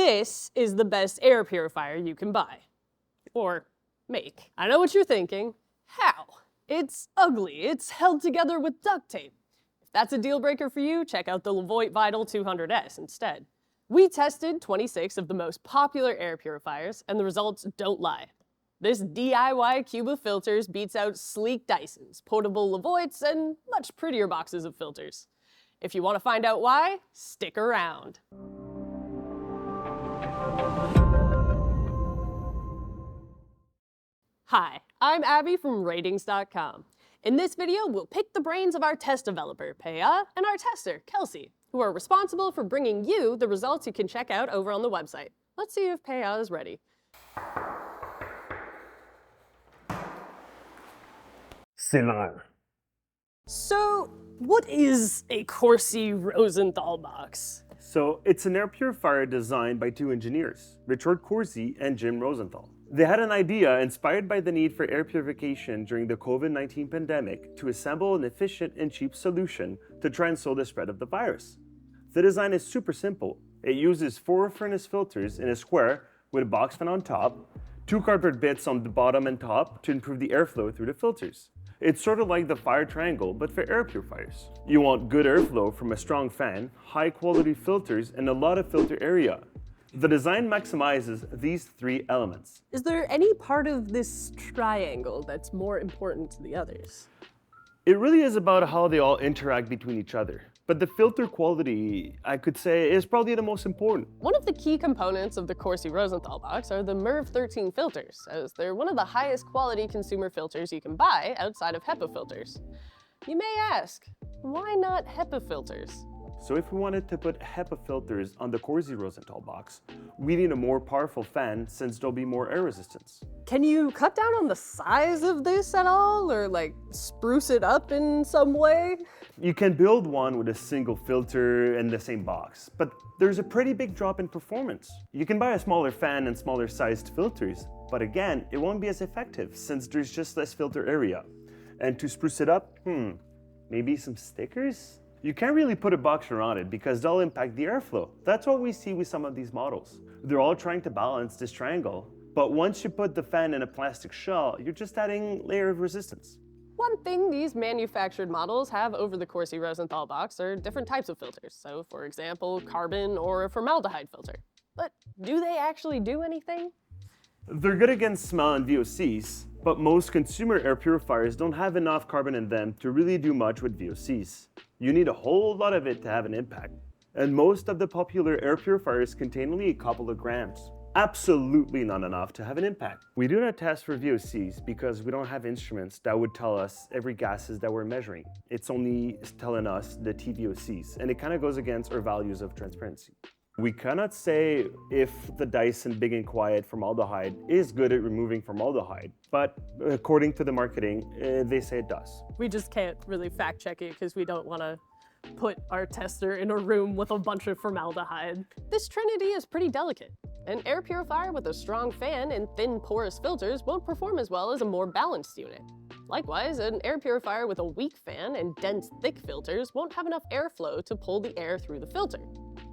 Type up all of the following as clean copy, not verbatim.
This is the best air purifier you can buy. Or make. I know what you're thinking. How? It's ugly. It's held together with duct tape. If that's a deal breaker for you, check out the Levoits Vital 200S instead. We tested 26 of the most popular air purifiers, and the results don't lie. This DIY cube of filters beats out sleek Dysons, portable Levoits, and much prettier boxes of filters. If you want to find out why, stick around. Hi, I'm Abby from RTINGS.com. In this video, we'll pick the brains of our test developer, Paya, and our tester, Kelsey, who are responsible for bringing you the results you can check out over on the website. Let's see if Paya is ready. C'est l'heure. So, what is a Corsi-Rosenthal box? So, it's an air purifier designed by two engineers, Richard Corsi and Jim Rosenthal. They had an idea inspired by the need for air purification during the COVID-19 pandemic to assemble an efficient and cheap solution to try and slow the spread of the virus. The design is super simple. It uses 4 furnace filters in a square with a box fan on top, 2 cardboard bits on the bottom and top to improve the airflow through the filters. It's sort of like the fire triangle, but for air purifiers. You want good airflow from a strong fan, high quality filters, and a lot of filter area. The design maximizes these 3 elements. Is there any part of this triangle that's more important to the others? It really is about how they all interact between each other. But the filter quality, I could say, is probably the most important. One of the key components of the Corsi-Rosenthal box are the MERV 13 filters, as they're one of the highest quality consumer filters you can buy outside of HEPA filters. You may ask, why not HEPA filters? So if we wanted to put HEPA filters on the Corsi-Rosenthal box, we need a more powerful fan since there'll be more air resistance. Can you cut down on the size of this at all, or like spruce it up in some way? You can build one with a single filter in the same box, but there's a pretty big drop in performance. You can buy a smaller fan and smaller sized filters, but again, it won't be as effective since there's just less filter area. And to spruce it up, maybe some stickers? You can't really put a box around it because they'll impact the airflow. That's what we see with some of these models. They're all trying to balance this triangle, but once you put the fan in a plastic shell, you're just adding a layer of resistance. One thing these manufactured models have over the Corsi-Rosenthal box are different types of filters. So, for example, carbon or a formaldehyde filter. But do they actually do anything? They're good against smell and VOCs, but most consumer air purifiers don't have enough carbon in them to really do much with VOCs. You need a whole lot of it to have an impact. And most of the popular air purifiers contain only a couple of grams. Absolutely not enough to have an impact. We do not test for VOCs because we don't have instruments that would tell us every gases that we're measuring. It's only telling us the TVOCs, and it kind of goes against our values of transparency. We cannot say if the Dyson Big and Quiet formaldehyde is good at removing formaldehyde, but according to the marketing, they say it does. We just can't really fact check it because we don't want to put our tester in a room with a bunch of formaldehyde. This trinity is pretty delicate. An air purifier with a strong fan and thin porous filters won't perform as well as a more balanced unit. Likewise, an air purifier with a weak fan and dense, thick filters won't have enough airflow to pull the air through the filter,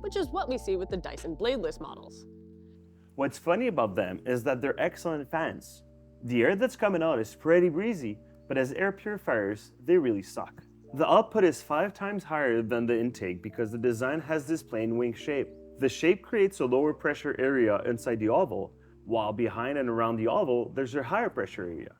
which is what we see with the Dyson bladeless models. What's funny about them is that they're excellent fans. The air that's coming out is pretty breezy, but as air purifiers, they really suck. The output is 5 times higher than the intake because the design has this plain wing shape. The shape creates a lower pressure area inside the oval, while behind and around the oval, there's a higher pressure area.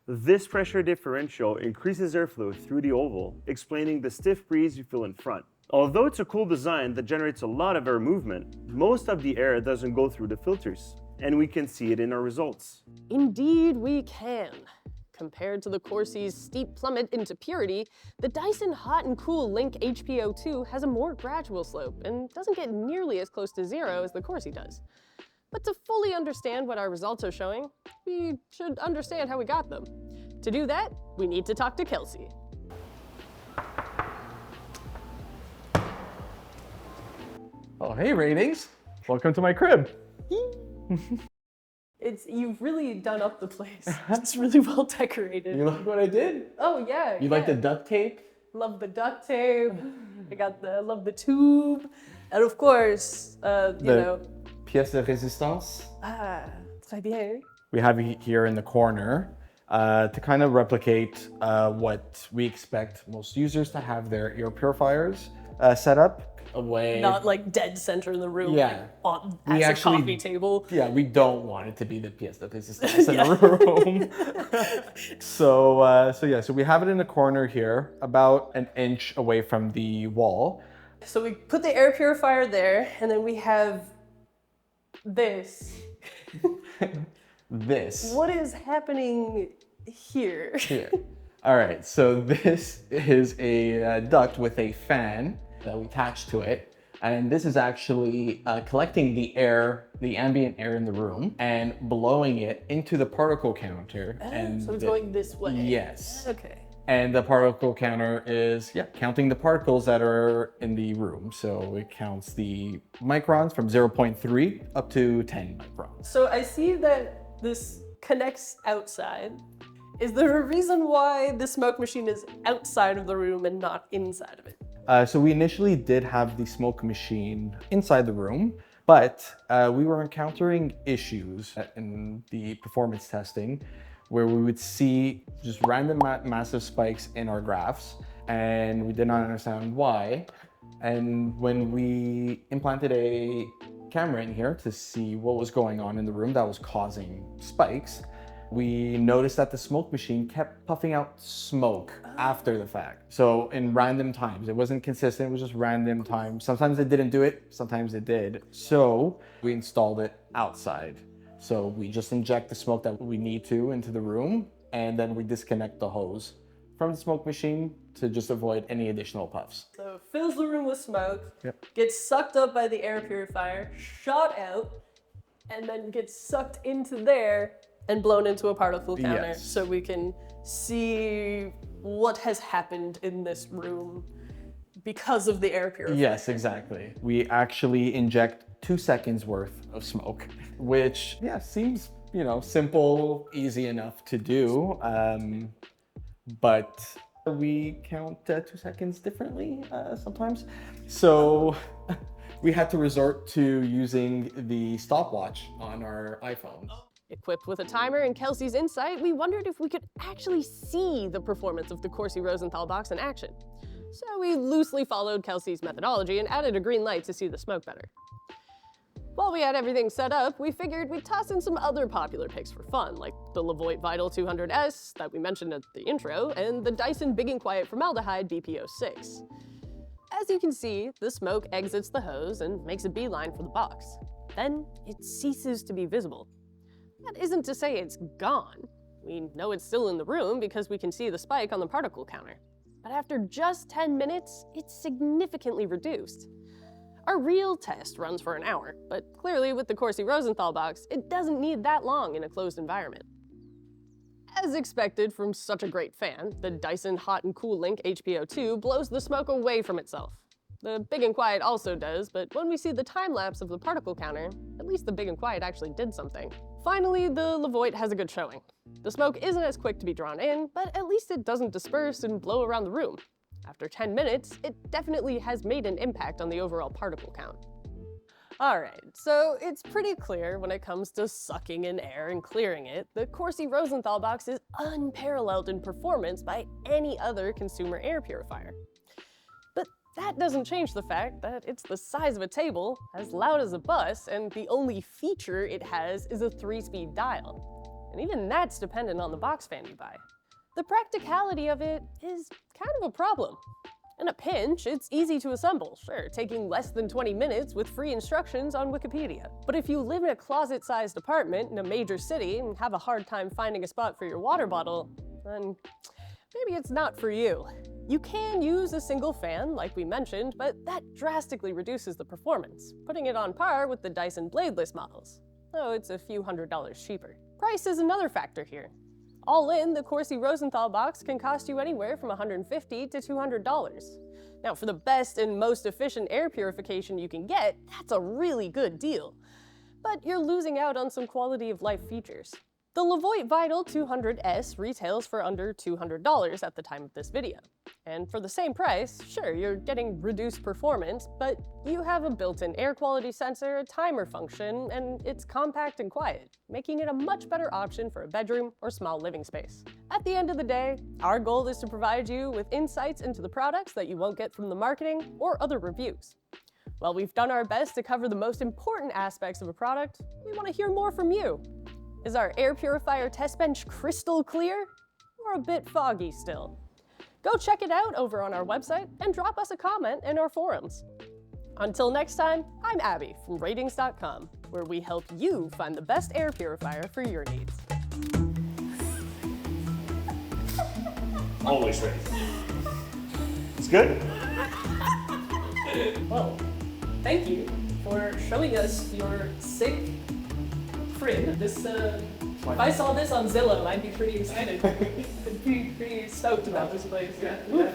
This pressure differential increases airflow through the oval, explaining the stiff breeze you feel in front. Although it's a cool design that generates a lot of air movement, most of the air doesn't go through the filters, and we can see it in our results. Indeed we can. Compared to the Corsi's steep plummet into purity, the Dyson Hot and Cool Link HPO2 has a more gradual slope and doesn't get nearly as close to zero as the Corsi does. But to fully understand what our results are showing, we should understand how we got them. To do that, we need to talk to Kelsey. Oh, hey, Ratings. Welcome to my crib. You've really done up the place. It's really well decorated. You like what I did? Oh yeah. You like the duct tape? Love the duct tape. Love the tube, and of course, you know, pièce de résistance. Ah, très bien. We have it here in the corner to kind of replicate what we expect most users to have their air purifiers set up away. Not like dead center in the room, Yeah. like on We as actually- a coffee table. Yeah, we don't want it to be the pièce de résistance in the room. So we have it in the corner here, about an inch away from the wall. So we put the air purifier there, and then we have this. This. What is happening here? Here. All right, so this is a duct with a fan that we attach to it. And this is actually collecting the air, the ambient air in the room, and blowing it into the particle counter. And So it's going this way. Yes. Okay. And the particle counter is, counting the particles that are in the room. So it counts the microns from 0.3 up to 10 microns. So I see that this connects outside. Is there a reason why the smoke machine is outside of the room and not inside of it? So we initially did have the smoke machine inside the room, but we were encountering issues in the performance testing where we would see just random massive spikes in our graphs, and we did not understand why. And when we implanted a camera in here to see what was going on in the room that was causing spikes, we noticed that the smoke machine kept puffing out smoke after the fact. So in random times, it wasn't consistent, it was just random times. Sometimes it didn't do it, sometimes it did. So we installed it outside. So we just inject the smoke that we need to into the room, and then we disconnect the hose from the smoke machine to just avoid any additional puffs. So it fills the room with smoke, Yep. gets sucked up by the air purifier, shot out, and then gets sucked into there and blown into a particle counter. Yes. So we can see what has happened in this room because of the air purifier. Yes, exactly. We actually inject 2 seconds worth of smoke, which seems, simple, easy enough to do. But we count 2 seconds differently sometimes. So we had to resort to using the stopwatch on our iPhones. Equipped with a timer and Kelsey's insight, we wondered if we could actually see the performance of the Corsi-Rosenthal box in action. So we loosely followed Kelsey's methodology and added a green light to see the smoke better. While we had everything set up, we figured we'd toss in some other popular picks for fun, like the Levoit Vital 200S that we mentioned at the intro, and the Dyson Big and Quiet Formaldehyde BPO6. As you can see, the smoke exits the hose and makes a beeline for the box. Then it ceases to be visible. That isn't to say it's gone. We know it's still in the room because we can see the spike on the particle counter. But after just 10 minutes, it's significantly reduced. Our real test runs for an hour, but clearly with the Corsi-Rosenthal box, it doesn't need that long in a closed environment. As expected from such a great fan, the Dyson Hot and Cool Link HPO2 blows the smoke away from itself. The Big and Quiet also does, but when we see the time lapse of the particle counter, at least the Big and Quiet actually did something. Finally, the Levoit has a good showing. The smoke isn't as quick to be drawn in, but at least it doesn't disperse and blow around the room. After 10 minutes, it definitely has made an impact on the overall particle count. Alright, so it's pretty clear when it comes to sucking in air and clearing it, the Corsi-Rosenthal box is unparalleled in performance by any other consumer air purifier. But that doesn't change the fact that it's the size of a table, as loud as a bus, and the only feature it has is a 3-speed dial. And even that's dependent on the box fan you buy. The practicality of it is kind of a problem. In a pinch, it's easy to assemble, sure, taking less than 20 minutes with free instructions on Wikipedia. But if you live in a closet-sized apartment in a major city and have a hard time finding a spot for your water bottle, then maybe it's not for you. You can use a single fan, like we mentioned, but that drastically reduces the performance, putting it on par with the Dyson bladeless models, though it's a few $100s cheaper. Price is another factor here. All in, the Corsi-Rosenthal box can cost you anywhere from $150 to $200. Now, for the best and most efficient air purification you can get, that's a really good deal. But you're losing out on some quality of life features. The Levoit Vital 200S retails for under $200 at the time of this video. And for the same price, sure, you're getting reduced performance, but you have a built-in air quality sensor, a timer function, and it's compact and quiet, making it a much better option for a bedroom or small living space. At the end of the day, our goal is to provide you with insights into the products that you won't get from the marketing or other reviews. While we've done our best to cover the most important aspects of a product, we want to hear more from you. Is our air purifier test bench crystal clear or a bit foggy still? Go check it out over on our website and drop us a comment in our forums. Until next time, I'm Abby from RTINGS.com, where we help you find the best air purifier for your needs. Always ready. It's good? Well, thank you for showing us your sick frid. This, if I saw this on Zillow, I'd be pretty excited. I'd be pretty stoked about this place. Yeah.